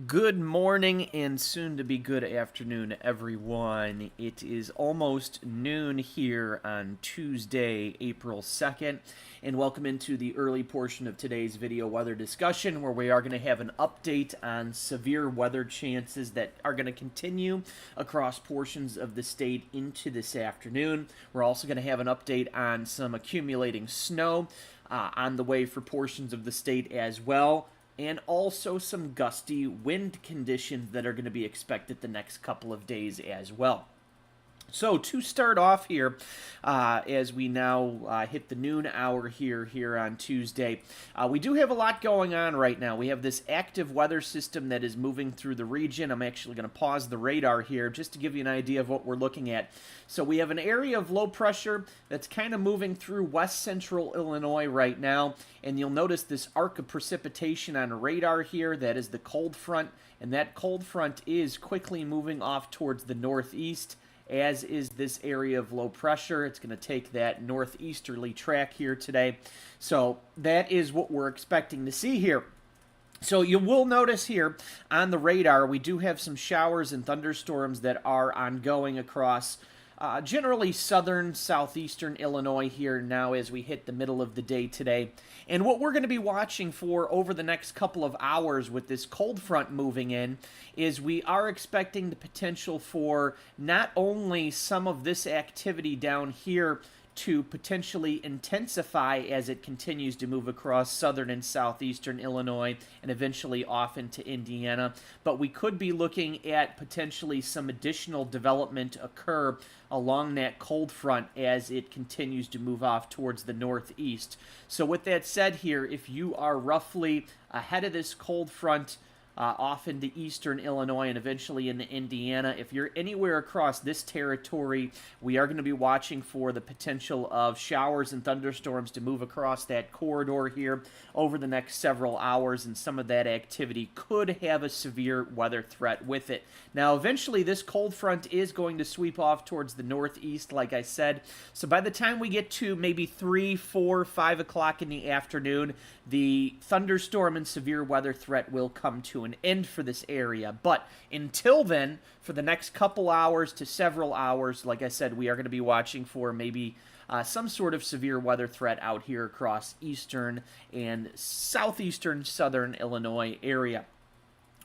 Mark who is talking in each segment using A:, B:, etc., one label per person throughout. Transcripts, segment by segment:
A: Good morning and soon to be good afternoon, everyone. It is almost noon here on Tuesday, April 2nd, and welcome into the early portion of today's video weather discussion where we are going to have an update on severe weather chances that are going to continue across portions of the state into this afternoon. We're also going to have an update on some accumulating snow on the way for portions of the state as well, and also some gusty wind conditions that are going to be expected the next couple of days as well. So to start off here, as we now hit the noon hour here on Tuesday, we do have a lot going on right now. We have this active weather system that is moving through the region. I'm actually going to pause the radar here just to give you an idea of what we're looking at. So we have an area of low pressure that's kind of moving through west central Illinois right now, and you'll notice this arc of precipitation on radar here. That is the cold front, and that cold front is quickly moving off towards the northeast, as is this area of low pressure. It's going to take that northeasterly track here today. So that is what we're expecting to see here. So you will notice here on the radar, we do have some showers and thunderstorms that are ongoing across generally southern, southeastern Illinois here now as we hit the middle of the day today. And what we're going to be watching for over the next couple of hours with this cold front moving in is we are expecting the potential for not only some of this activity down here to potentially intensify as it continues to move across southern and southeastern Illinois and eventually off into Indiana, but we could be looking at potentially some additional development occur along that cold front as it continues to move off towards the northeast. So with that said here, if you are roughly ahead of this cold front off into eastern Illinois and eventually into Indiana, if you're anywhere across this territory, we are going to be watching for the potential of showers and thunderstorms to move across that corridor here over the next several hours, and some of that activity could have a severe weather threat with it. Now, eventually, this cold front is going to sweep off towards the northeast, like I said, so by the time we get to maybe 3, 4, 5 o'clock in the afternoon, the thunderstorm and severe weather threat will come to an end for this area. But until then, for the next couple hours to several hours, like I said, we are going to be watching for maybe some sort of severe weather threat out here across eastern and southeastern southern Illinois area.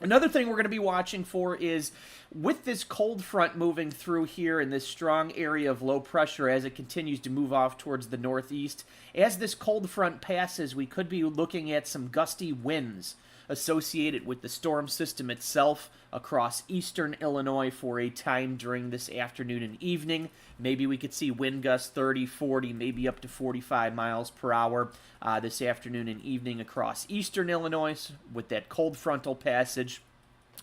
A: Another thing we're going to be watching for is with this cold front moving through here in this strong area of low pressure as it continues to move off towards the northeast, as this cold front passes, we could be looking at some gusty winds associated with the storm system itself across eastern Illinois for a time during this afternoon and evening. Maybe we could see wind gusts 30, 40, maybe up to 45 miles per hour this afternoon and evening across eastern Illinois with that cold frontal passage.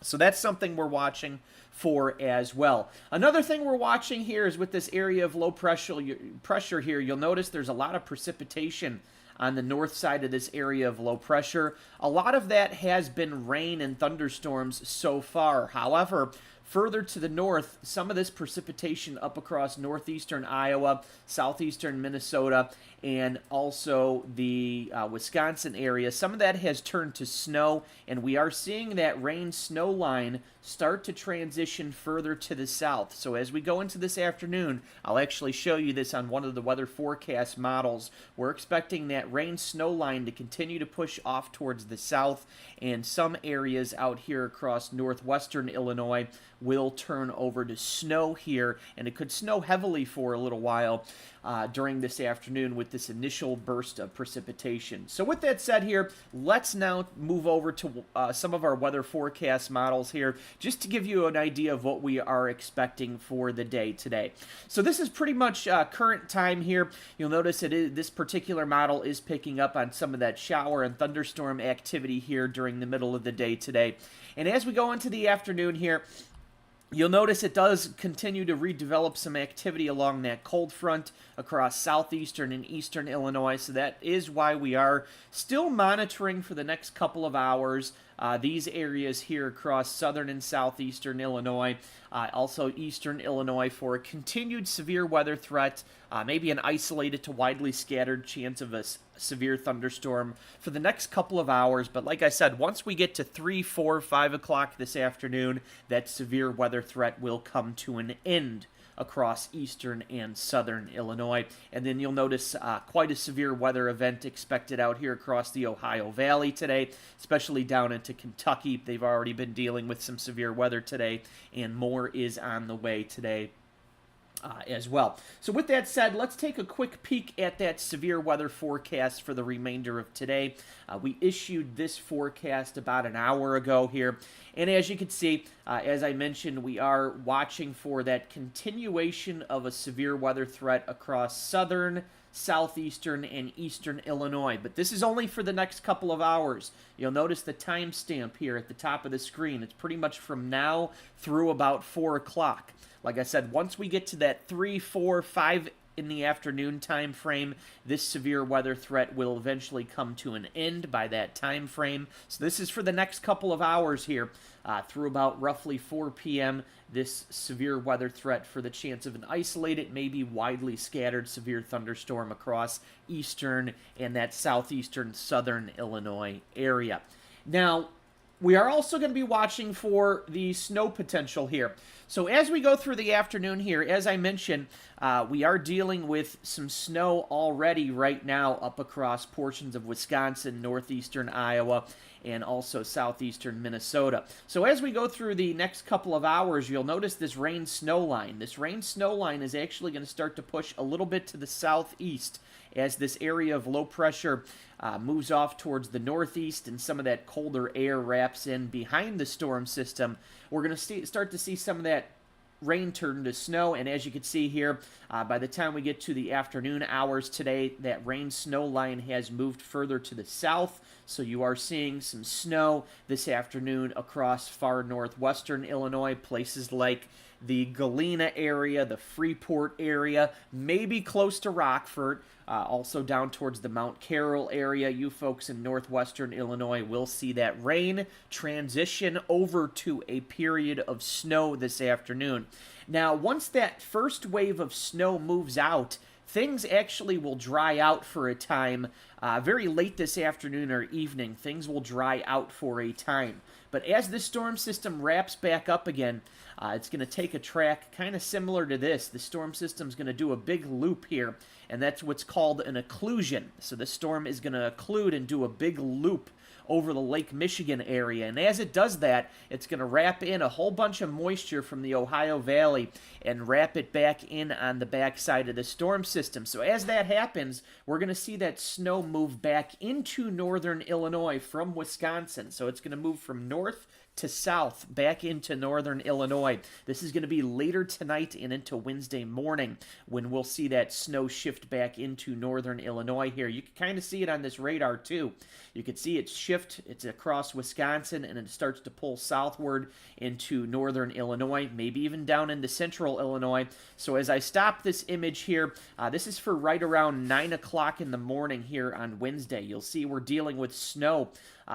A: So that's something we're watching for as well. Another thing we're watching here is with this area of low pressure here, you'll notice there's a lot of precipitation on the north side of this area of low pressure. A lot of that has been rain and thunderstorms so far. However, further to the north, some of this precipitation up across northeastern Iowa, southeastern Minnesota, and also the Wisconsin area, some of that has turned to snow, and we are seeing that rain-snow line start to transition further to the south. So as we go into this afternoon, I'll actually show you this on one of the weather forecast models. We're expecting that rain-snow line to continue to push off towards the south, and some areas out here across northwestern Illinois will turn over to snow here, and it could snow heavily for a little while during this afternoon with this initial burst of precipitation. So with that said here, let's now move over to some of our weather forecast models here, just to give you an idea of what we are expecting for the day today. So this is pretty much current time here. You'll notice this particular model is picking up on some of that shower and thunderstorm activity here during the middle of the day today. And as we go into the afternoon here, you'll notice it does continue to redevelop some activity along that cold front across southeastern and eastern Illinois, so that is why we are still monitoring for the next couple of hours these areas here across southern and southeastern Illinois, also eastern Illinois, for a continued severe weather threat, maybe an isolated to widely scattered chance of a severe thunderstorm for the next couple of hours. But like I said, once we get to 3, 4, 5 o'clock this afternoon, that severe weather threat will come to an end across eastern and southern Illinois. And then you'll notice quite a severe weather event expected out here across the Ohio Valley today, especially down into Kentucky. They've already been dealing with some severe weather today, and more is on the way today as well. So with that said, let's take a quick peek at that severe weather forecast for the remainder of today. We issued this forecast about an hour ago here, and as you can see, as I mentioned, we are watching for that continuation of a severe weather threat across southern, southeastern, and eastern Illinois. But this is only for the next couple of hours. You'll notice the timestamp here at the top of the screen. It's pretty much from now through about 4 o'clock. Like I said, once we get to that 3, 4, 5 in the afternoon time frame, this severe weather threat will eventually come to an end by that time frame. So this is for the next couple of hours here through about roughly 4 p.m. This severe weather threat for the chance of an isolated, maybe widely scattered severe thunderstorm across eastern and that southeastern southern Illinois area. Now, we are also going to be watching for the snow potential here. So as we go through the afternoon here, as I mentioned, we are dealing with some snow already right now up across portions of Wisconsin, northeastern Iowa, and also southeastern Minnesota. So as we go through the next couple of hours, you'll notice this rain-snow line. This rain-snow line is actually going to start to push a little bit to the southeast as this area of low pressure moves off towards the northeast and some of that colder air wraps in behind the storm system. We're going to start to see some of that rain turn to snow, and as you can see here, by the time we get to the afternoon hours today, that rain-snow line has moved further to the south, so you are seeing some snow this afternoon across far northwestern Illinois, places like the Galena area, the Freeport area, maybe close to Rockford, also down towards the Mount Carroll area. You folks in northwestern Illinois will see that rain transition over to a period of snow this afternoon. Now, once that first wave of snow moves out, things actually will dry out for a time. Very late this afternoon or evening, things will dry out for a time. But as this storm system wraps back up again, it's going to take a track kind of similar to this. The storm system's going to do a big loop here, and that's what's called an occlusion. So the storm is going to occlude and do a big loop over the Lake Michigan area. And as it does that, it's going to wrap in a whole bunch of moisture from the Ohio Valley and wrap it back in on the backside of the storm system. So as that happens, we're going to see that snow move back into northern Illinois from Wisconsin. So it's going to move from north to south, back into northern Illinois. This is going to be later tonight and into Wednesday morning when we'll see that snow shift back into northern Illinois here. You can kind of see it on this radar too. You can see it shift. It's across Wisconsin, and it starts to pull southward into northern Illinois, maybe even down into central Illinois. So as I stop this image here, this is for right around 9 o'clock in the morning here on Wednesday. You'll see we're dealing with snow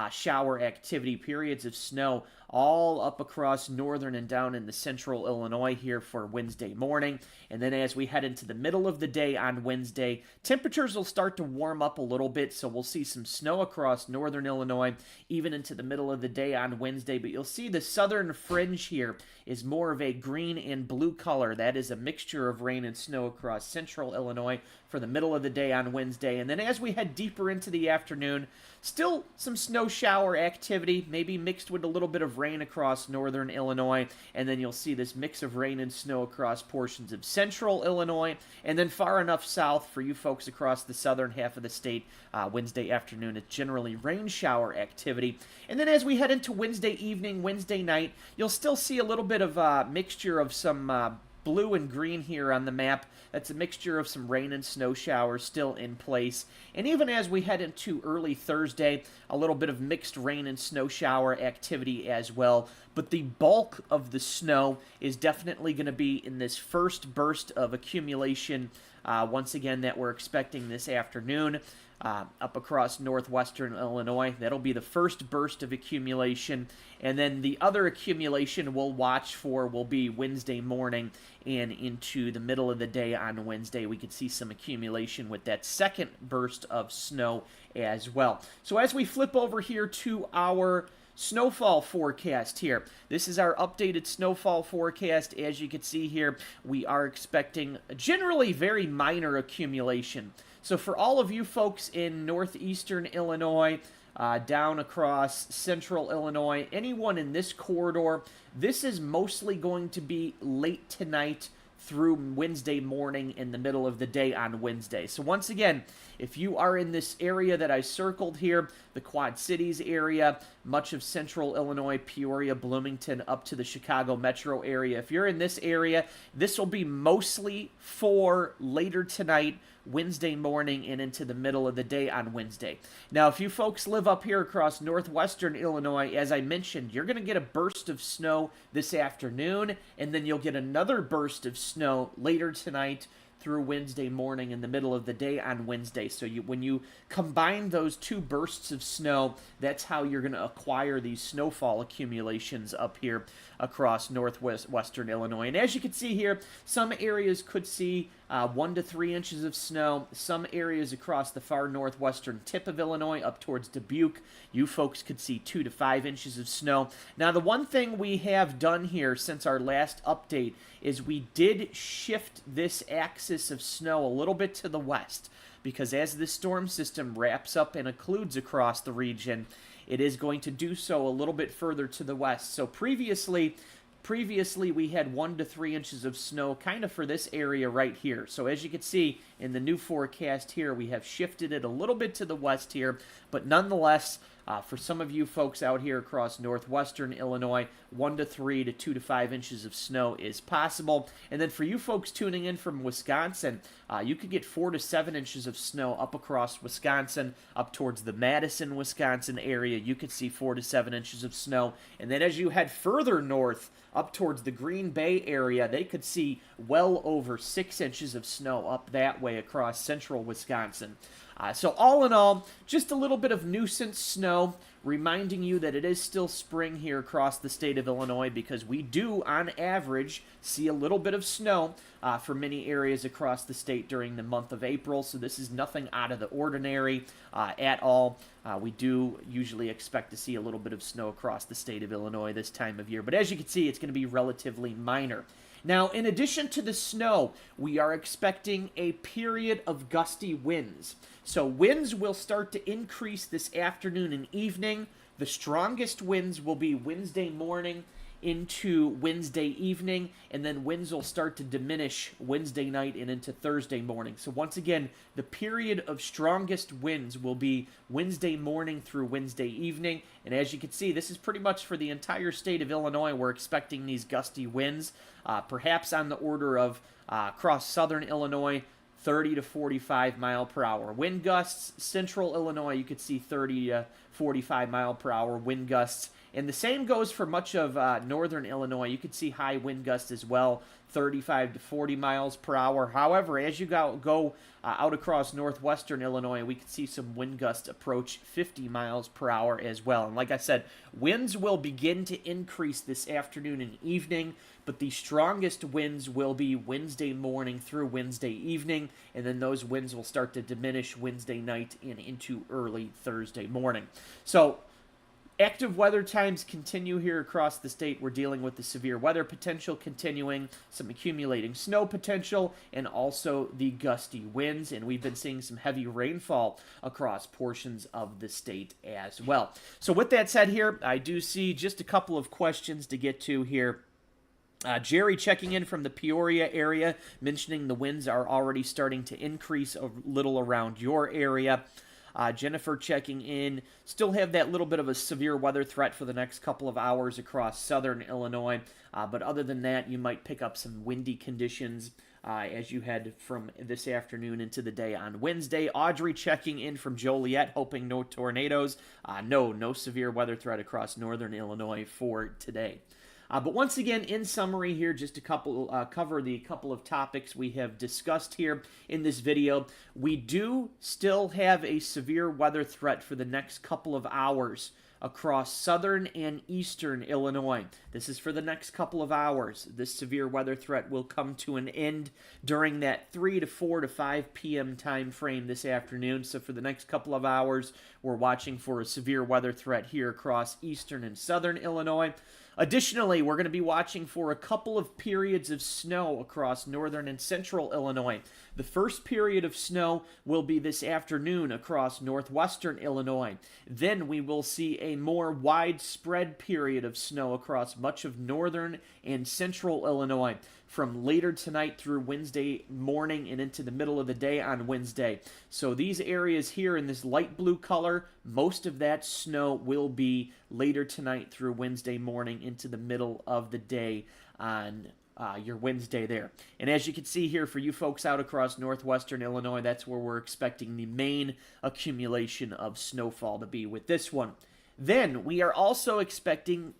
A: shower activity, periods of snow all up across northern and down into central Illinois here for Wednesday morning. And then as we head into the middle of the day on Wednesday, temperatures will start to warm up a little bit, so we'll see some snow across northern Illinois even into the middle of the day on Wednesday. But you'll see the southern fringe here is more of a green and blue color. That is a mixture of rain and snow across central Illinois for the middle of the day on Wednesday. And then as we head deeper into the afternoon, still some snow shower activity, maybe mixed with a little bit of rain across northern Illinois, and then you'll see this mix of rain and snow across portions of central Illinois, and then far enough south for you folks across the southern half of the state, Wednesday afternoon, it's generally rain shower activity. And then as we head into Wednesday evening, Wednesday night, you'll still see a little bit of a mixture of some blue and green here on the map. That's a mixture of some rain and snow showers still in place. And even as we head into early Thursday, a little bit of mixed rain and snow shower activity as well. but the bulk of the snow is definitely going to be in this first burst of accumulation, once again, that we're expecting this afternoon. Up across northwestern Illinois. That'll be the first burst of accumulation, and then the other accumulation we'll watch for will be Wednesday morning and into the middle of the day on Wednesday. We could see some accumulation with that second burst of snow as well. So as we flip over here to our snowfall forecast here. This is our updated snowfall forecast. As you can see here, we are expecting generally very minor accumulation. So for all of you folks in northeastern Illinois, down across central Illinois, anyone in this corridor, this is mostly going to be late tonight through Wednesday morning in the middle of the day on Wednesday. So once again, if you are in this area that I circled here, the Quad Cities area, much of central Illinois, Peoria, Bloomington, up to the Chicago metro area, if you're in this area, this will be mostly for later tonight, Wednesday morning, and into the middle of the day on Wednesday. Now, if you folks live up here across northwestern Illinois, as I mentioned, you're going to get a burst of snow this afternoon, and then you'll get another burst of snow later tonight through Wednesday morning in the middle of the day on Wednesday. So when you combine those two bursts of snow, that's how you're going to acquire these snowfall accumulations up here across northwestern Illinois. And as you can see here, some areas could see 1 to 3 inches of snow. Some areas across the far northwestern tip of Illinois up towards Dubuque, you folks could see 2 to 5 inches of snow. Now, the one thing we have done here since our last update is we did shift this axis of snow a little bit to the west, because as this storm system wraps up and occludes across the region, it is going to do so a little bit further to the west. So previously we had 1 to 3 inches of snow kind of for this area right here. So as you can see in the new forecast here, we have shifted it a little bit to the west here, but nonetheless, for some of you folks out here across northwestern Illinois, 1 to 3 to 2 to 5 inches of snow is possible. And then for you folks tuning in from Wisconsin, you could get 4 to 7 inches of snow up across Wisconsin, up towards the Madison, Wisconsin area. You could see 4 to 7 inches of snow. And then as you head further north, up towards the Green Bay area, they could see well over 6 inches of snow up that way across central Wisconsin. So all in all, just a little bit of nuisance snow, reminding you that it is still spring here across the state of Illinois, because we do, on average, see a little bit of snow for many areas across the state during the month of April. So this is nothing out of the ordinary at all. We do usually expect to see a little bit of snow across the state of Illinois this time of year. But as you can see, it's going to be relatively minor. Now, in addition to the snow, we are expecting a period of gusty winds. So winds will start to increase this afternoon and evening. The strongest winds will be Wednesday morning into Wednesday evening, and then winds will start to diminish Wednesday night and into Thursday morning. So once again, the period of strongest winds will be Wednesday morning through Wednesday evening, and as you can see, this is pretty much for the entire state of Illinois. We're expecting these gusty winds, perhaps on the order of across southern Illinois, 30 to 45 mile per hour wind gusts. Central Illinois, you could see 30 to 45 mile per hour wind gusts. And the same goes for much of northern Illinois. You could see high wind gusts as well, 35 to 40 miles per hour. However, as you go out across northwestern Illinois, we could see some wind gusts approach 50 miles per hour as well. And like I said, winds will begin to increase this afternoon and evening, but the strongest winds will be Wednesday morning through Wednesday evening, and then those winds will start to diminish Wednesday night and into early Thursday morning. So active weather times continue here across the state. We're dealing with the severe weather potential continuing, some accumulating snow potential, and also the gusty winds. And we've been seeing some heavy rainfall across portions of the state as well. So with that said here, I do see just a couple of questions to get to here. Jerry checking in from the Peoria area, mentioning the winds are already starting to increase a little around your area. Jennifer checking in. Still have that little bit of a severe weather threat for the next couple of hours across southern Illinois. But other than that, you might pick up some windy conditions as you head from this afternoon into the day on Wednesday. Audrey checking in from Joliet, hoping no tornadoes. No severe weather threat across northern Illinois for today. But once again, in summary here, just a couple cover the couple of topics we have discussed here in this video. We do still have a severe weather threat for the next couple of hours across southern and eastern Illinois. This is for the next couple of hours. This severe weather threat will come to an end during that 3 to 4 to 5 p.m. time frame this afternoon. So for the next couple of hours, we're watching for a severe weather threat here across eastern and southern Illinois. Additionally, we're going to be watching for a couple of periods of snow across northern and central Illinois. The first period of snow will be this afternoon across northwestern Illinois. Then we will see a more widespread period of snow across much of northern and central Illinois from later tonight through Wednesday morning and into the middle of the day on Wednesday. So these areas here in this light blue color, most of that snow will be later tonight through Wednesday morning into the middle of the day on your Wednesday there. And as you can see here, for you folks out across northwestern Illinois, that's where we're expecting the main accumulation of snowfall to be with this one. Then we are also expecting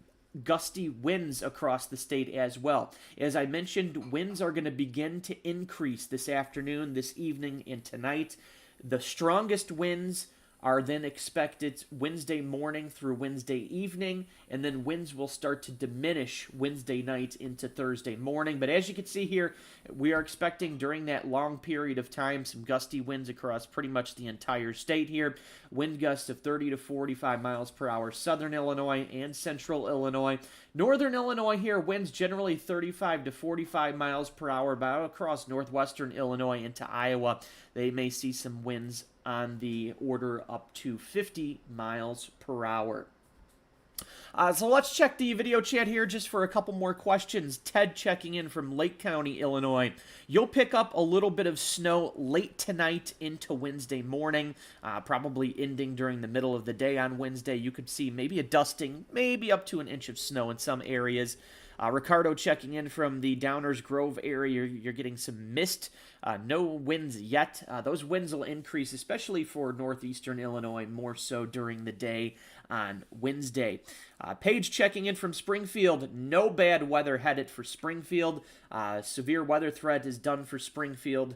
A: gusty winds across the state as well. As I mentioned, winds are going to begin to increase this afternoon, this evening, and tonight. The strongest winds are then expected Wednesday morning through Wednesday evening, and then winds will start to diminish Wednesday night into Thursday morning. But as you can see here, we are expecting during that long period of time some gusty winds across pretty much the entire state here. Wind gusts of 30 to 45 miles per hour, southern Illinois and central Illinois. Northern Illinois here, winds generally 35 to 45 miles per hour, but out across northwestern Illinois into Iowa, they may see some winds on the order up to 50 miles per hour. So let's check the video chat here just for a couple more questions. Ted checking in from Lake County, Illinois. You'll pick up a little bit of snow late tonight into Wednesday morning, probably ending during the middle of the day on Wednesday. You could see maybe a dusting, maybe up to an inch of snow in some areas. Ricardo checking in from the Downers Grove area. You're getting some mist. No winds yet. Those winds will increase, especially for northeastern Illinois, more so during the day on Wednesday. Paige checking in from Springfield. No bad weather headed for Springfield. Severe weather threat is done for Springfield.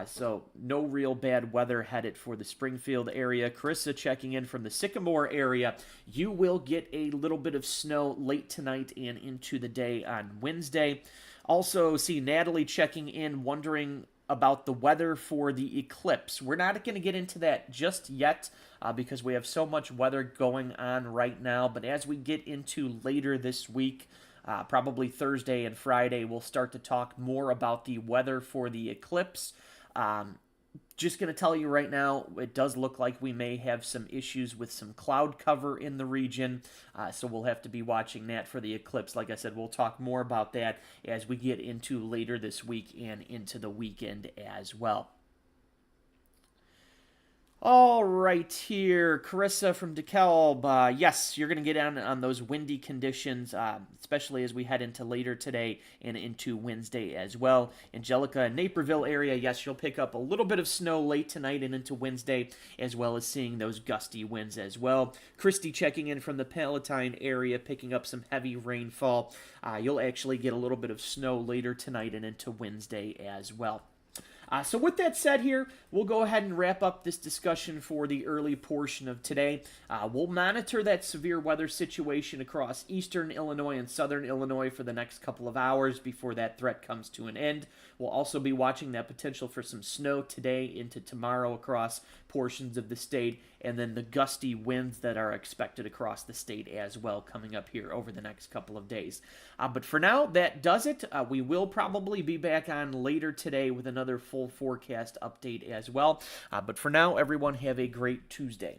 A: So no real bad weather headed for the Springfield area. Carissa checking in from the Sycamore area. You will get a little bit of snow late tonight and into the day on Wednesday. Also see Natalie checking in, wondering about the weather for the eclipse. We're not going to get into that just yet because we have so much weather going on right now. But as we get into later this week, probably Thursday and Friday, we'll start to talk more about the weather for the eclipse. Just going to tell you right now, it does look like we may have some issues with some cloud cover in the region, so we'll have to be watching that for the eclipse. Like I said, we'll talk more about that as we get into later this week and into the weekend as well. All right, here, Carissa from DeKalb. Yes, you're going to get on those windy conditions, especially as we head into later today and into Wednesday as well. Angelica, Naperville area, yes, you'll pick up a little bit of snow late tonight and into Wednesday, as well as seeing those gusty winds as well. Christy checking in from the Palatine area, picking up some heavy rainfall. You'll actually get a little bit of snow later tonight and into Wednesday as well. So with that said here, we'll go ahead and wrap up this discussion for the early portion of today. We'll monitor that severe weather situation across eastern Illinois and southern Illinois for the next couple of hours before that threat comes to an end. We'll also be watching that potential for some snow today into tomorrow across portions of the state, and then the gusty winds that are expected across the state as well coming up here over the next couple of days. But for now, that does it. We will probably be back on later today with another full forecast update as well. But for now, everyone have a great Tuesday.